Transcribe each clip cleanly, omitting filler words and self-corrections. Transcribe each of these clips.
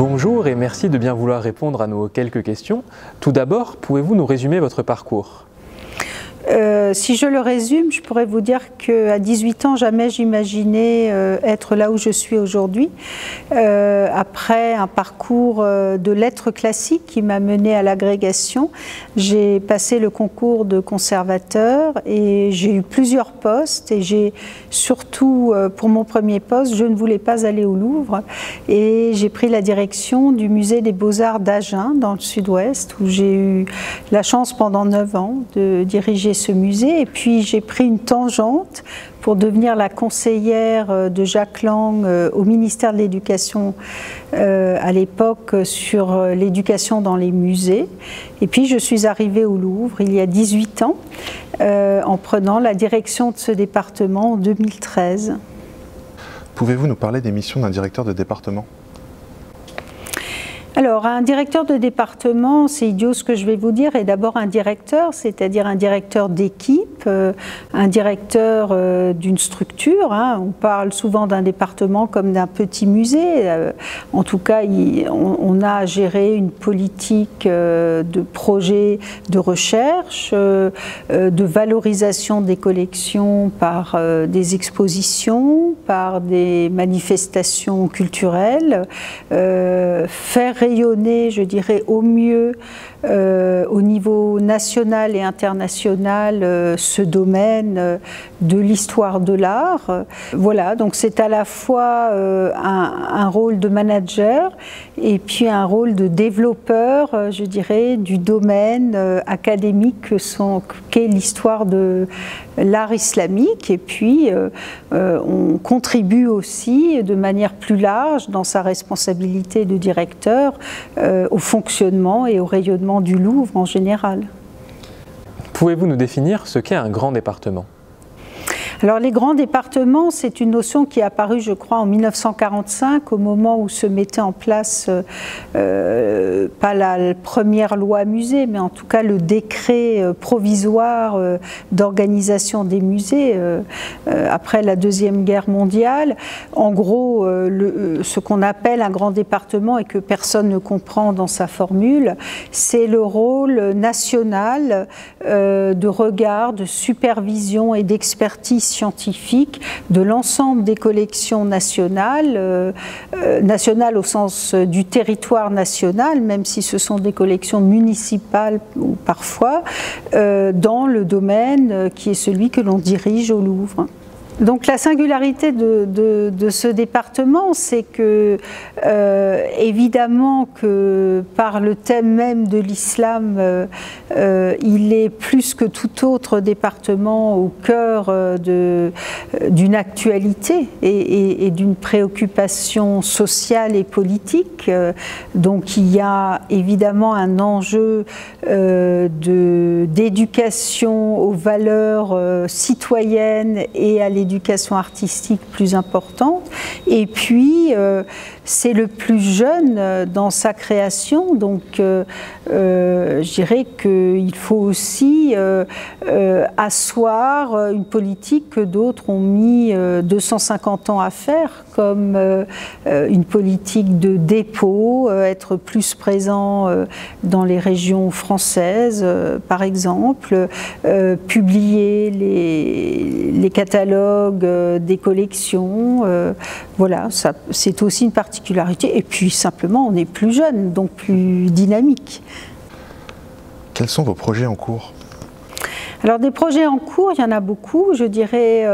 Bonjour et merci de bien vouloir répondre à nos quelques questions. Tout d'abord, pouvez-vous nous résumer votre parcours ? Si je le résume, je pourrais vous dire qu'à 18 ans, jamais j'imaginais être là où je suis aujourd'hui. Après un parcours de lettres classiques qui m'a mené à l'agrégation, j'ai passé le concours de conservateur et j'ai eu plusieurs postes. Et j'ai surtout, pour mon premier poste, je ne voulais pas aller au Louvre. Et j'ai pris la direction du musée des Beaux-Arts d'Agen, dans le sud-ouest, où j'ai eu la chance pendant 9 ans de diriger ce musée. Et puis j'ai pris une tangente pour devenir la conseillère de Jacques Lang au ministère de l'Éducation à l'époque sur l'éducation dans les musées. Et puis je suis arrivée au Louvre il y a 18 ans en prenant la direction de ce département en 2013. Pouvez-vous nous parler des missions d'un directeur de département ? Alors, un directeur de département, c'est idiot ce que je vais vous dire, est d'abord un directeur, c'est-à-dire un directeur d'équipe, un directeur d'une structure. On parle souvent d'un département comme d'un petit musée. En tout cas, on a à gérer une politique de projet de recherche, de valorisation des collections par des expositions, par des manifestations culturelles, faire rayonner, je dirais, au mieux au niveau national et international ce domaine de l'histoire de l'art. Voilà, donc c'est à la fois un rôle de manager et puis un rôle de développeur, je dirais, du domaine académique qu'est l'histoire de l'art islamique. Et puis on contribue aussi de manière plus large dans sa responsabilité de directeur au fonctionnement et au rayonnement du Louvre en général. Pouvez-vous nous définir ce qu'est un grand département ? Alors les grands départements, c'est une notion qui est apparue, je crois, en 1945, au moment où se mettait en place, pas la première loi musée, mais en tout cas le décret provisoire d'organisation des musées après la Deuxième Guerre mondiale. En gros, ce qu'on appelle un grand département et que personne ne comprend dans sa formule, c'est le rôle national de regard, de supervision et d'expertise scientifique de l'ensemble des collections nationales, nationales au sens du territoire national, même si ce sont des collections municipales ou parfois, dans le domaine qui est celui que l'on dirige au Louvre. Donc la singularité de ce département, c'est que évidemment que par le thème même de l'islam, il est plus que tout autre département au cœur d'une actualité et d'une préoccupation sociale et politique. Donc il y a évidemment un enjeu d'éducation aux valeurs citoyennes et à l'éducation artistique plus importante. Et puis c'est le plus jeune dans sa création, donc je dirais qu'il faut aussi asseoir une politique que d'autres ont mis 250 ans à faire, comme une politique de dépôt, être plus présent dans les régions françaises, par exemple, publier les catalogues des collections, voilà, c'est aussi une particularité. Et puis simplement, on est plus jeune, donc plus dynamique. Quels sont vos projets en cours ? Alors des projets en cours, il y en a beaucoup, je dirais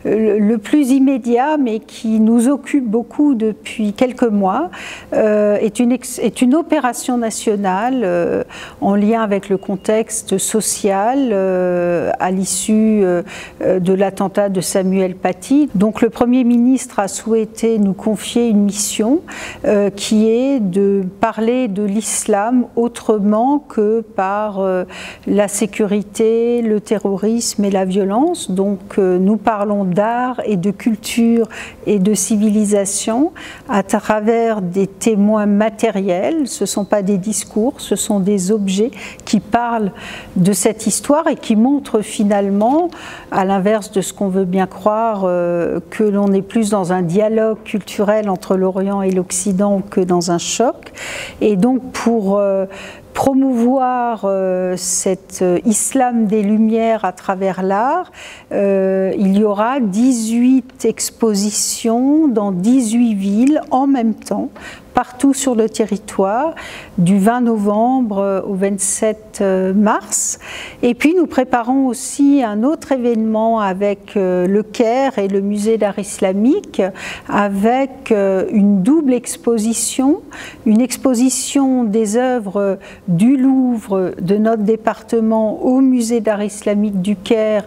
le plus immédiat, mais qui nous occupe beaucoup depuis quelques mois, est une opération nationale en lien avec le contexte social à l'issue de l'attentat de Samuel Paty. Donc le Premier ministre a souhaité nous confier une mission qui est de parler de l'islam autrement que par la sécurité, le terrorisme et la violence. Donc nous parlons d'art et de culture et de civilisation à travers des témoins matériels, ce ne sont pas des discours, ce sont des objets qui parlent de cette histoire et qui montrent finalement, à l'inverse de ce qu'on veut bien croire, que l'on est plus dans un dialogue culturel entre l'Orient et l'Occident que dans un choc. Et donc pour promouvoir cet islam des Lumières à travers l'art, il y aura 18 expositions dans 18 villes en même temps, partout sur le territoire, du 20 novembre au 27 mars. Et puis nous préparons aussi un autre événement avec le Caire et le musée d'art islamique, avec une double exposition, une exposition des œuvres du Louvre de notre département au musée d'art islamique du Caire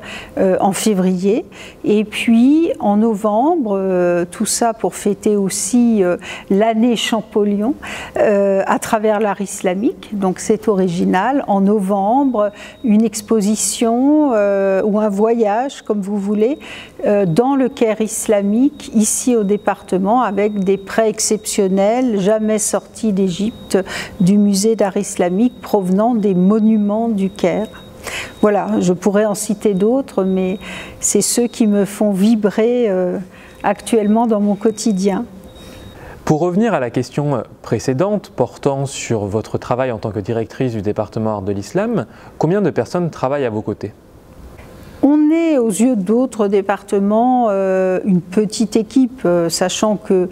en février, et puis en novembre, tout ça pour fêter aussi l'année Champollion à travers l'art islamique, donc c'est original. En novembre, une exposition ou un voyage, comme vous voulez, dans le Caire islamique, ici au département, avec des prêts exceptionnels, jamais sortis d'Égypte, du musée d'art islamique provenant des monuments du Caire. Voilà, je pourrais en citer d'autres, mais c'est ceux qui me font vibrer actuellement dans mon quotidien. Pour revenir à la question précédente portant sur votre travail en tant que directrice du département Art de l'Islam, combien de personnes travaillent à vos côtés ? On est, aux yeux d'autres départements, une petite équipe, sachant que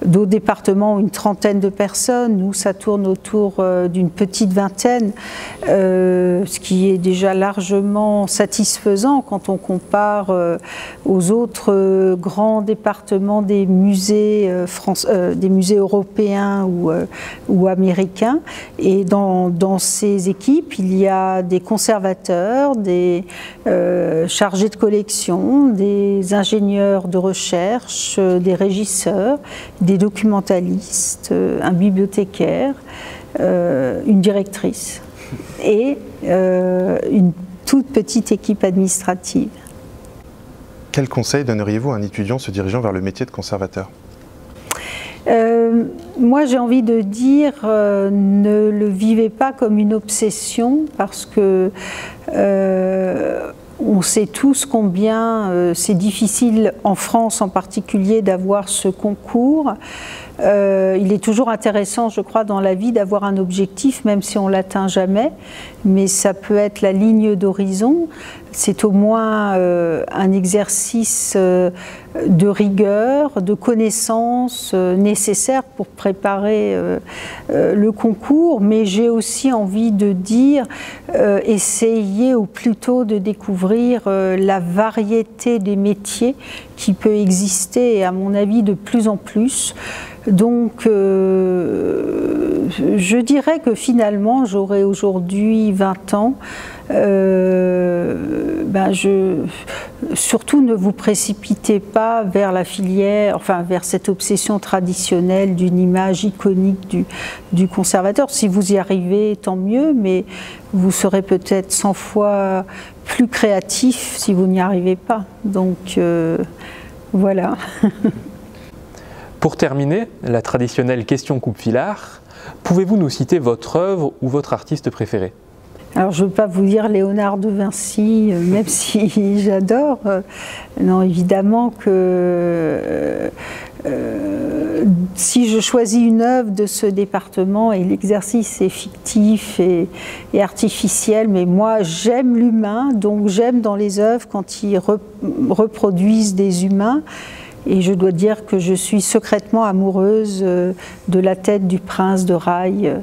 d'autres départements ont une trentaine de personnes. Nous, ça tourne autour d'une petite vingtaine, ce qui est déjà largement satisfaisant quand on compare aux autres grands départements des musées européens ou américains. Et dans ces équipes, il y a des conservateurs, des chargés de collection, des ingénieurs de recherche, des régisseurs, des documentalistes, un bibliothécaire, une directrice et une toute petite équipe administrative. Quel conseil donneriez-vous à un étudiant se dirigeant vers le métier de conservateur ? Moi, j'ai envie de dire, ne le vivez pas comme une obsession, parce que on sait tous combien c'est difficile, en France en particulier, d'avoir ce concours. Il est toujours intéressant, je crois, dans la vie d'avoir un objectif, même si on ne l'atteint jamais, mais ça peut être la ligne d'horizon. C'est au moins un exercice de rigueur, de connaissances nécessaires pour préparer le concours, mais j'ai aussi envie de dire, essayez au plus tôt de découvrir la variété des métiers qui peut exister, et à mon avis de plus en plus. Donc je dirais que finalement j'aurai aujourd'hui 20 ans. Surtout ne vous précipitez pas vers la filière, enfin vers cette obsession traditionnelle d'une image iconique du conservateur. Si vous y arrivez, tant mieux, mais vous serez peut-être 100 fois plus créatif si vous n'y arrivez pas. Donc voilà. Pour terminer, la traditionnelle question coupe-filard, pouvez-vous nous citer votre œuvre ou votre artiste préféré ? Alors je ne veux pas vous dire Léonard de Vinci, même si j'adore. Non, évidemment que si je choisis une œuvre de ce département, et l'exercice est fictif et artificiel, mais moi j'aime l'humain, donc j'aime dans les œuvres quand ils reproduisent des humains. Et je dois dire que je suis secrètement amoureuse de la tête du prince de Rail,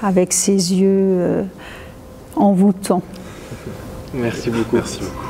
avec ses yeux envoûtants. Merci beaucoup. Merci beaucoup.